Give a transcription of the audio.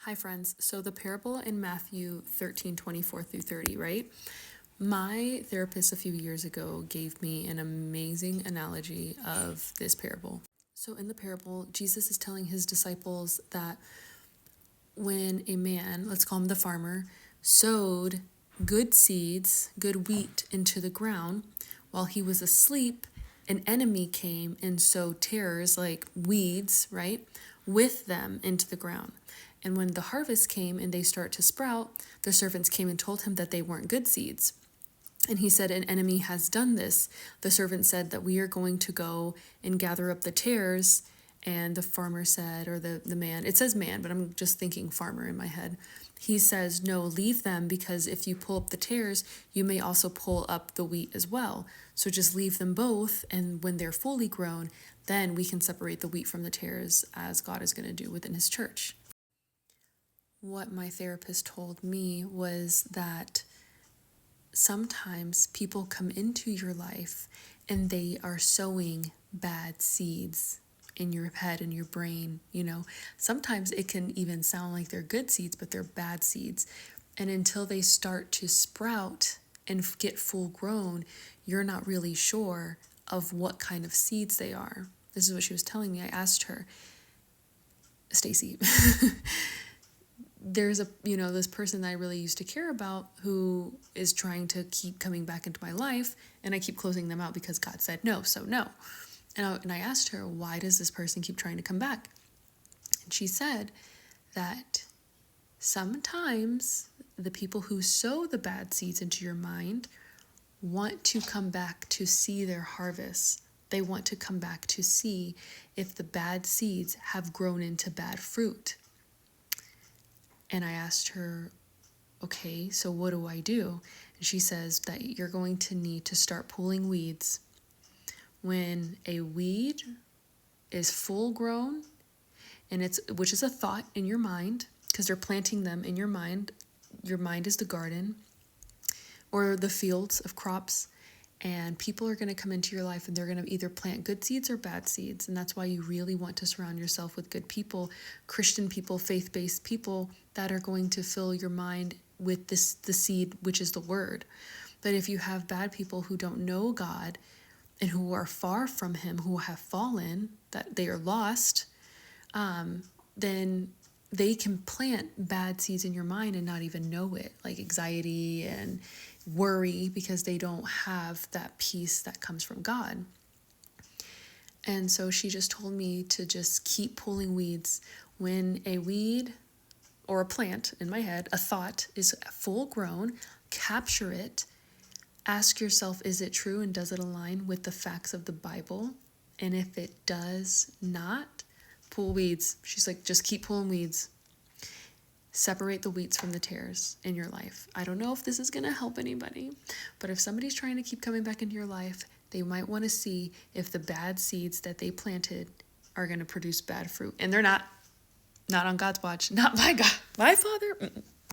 Hi friends, so the parable in Matthew 13:24-30, right? My therapist a few years ago gave me an amazing analogy of this parable. So in the parable, Jesus is telling his disciples that when a man, let's call him the farmer, sowed good seeds, good wheat into the ground, while he was asleep, an enemy came and sowed tares like weeds, right, with them into the ground. And when the harvest came and they start to sprout, the servants came and told him that they weren't good seeds. And he said, an enemy has done this. The servant said that we are going to go and gather up the tares. And the farmer said, or the man, it says man, but I'm just thinking farmer in my head. He says, no, leave them, because if you pull up the tares, you may also pull up the wheat as well. So just leave them both. And when they're fully grown, then we can separate the wheat from the tares, as God is going to do within his church. What my therapist told me was that sometimes people come into your life and they are sowing bad seeds in your head and your brain. Sometimes it can even sound like they're good seeds, but they're bad seeds. And until they start to sprout and get full grown, you're not really sure of what kind of seeds they are. This is what she was telling me. I asked her, Stacy, there's this person that I really used to care about who is trying to keep coming back into my life, and I keep closing them out because God said no, so no. And I asked her, why does this person keep trying to come back? And she said that sometimes the people who sow the bad seeds into your mind want to come back to see their harvest. They want to come back to see if the bad seeds have grown into bad fruit. And I asked her, okay, so what do I do? And she says that you're going to need to start pulling weeds. When a weed is full grown, which is a thought in your mind, because they're planting them in your mind. Your mind is the garden or the fields of crops. And people are going to come into your life and they're going to either plant good seeds or bad seeds. And that's why you really want to surround yourself with good people, Christian people, faith-based people that are going to fill your mind with the seed, which is the word. But if you have bad people who don't know God and who are far from him, who have fallen, that they are lost, then they can plant bad seeds in your mind and not even know it, like anxiety and worry, because they don't have that peace that comes from God. And so she just told me to just keep pulling weeds. When a weed or a plant, in my head, a thought is full grown, capture it, ask yourself, is it true and does it align with the facts of the Bible? And if it does not, pull weeds. She's like, just keep pulling weeds. Separate the wheats from the tares in your life. I don't know if this is going to help anybody, but if somebody's trying to keep coming back into your life, they might want to see if the bad seeds that they planted are going to produce bad fruit. And they're not on God's watch, not by God, my Father.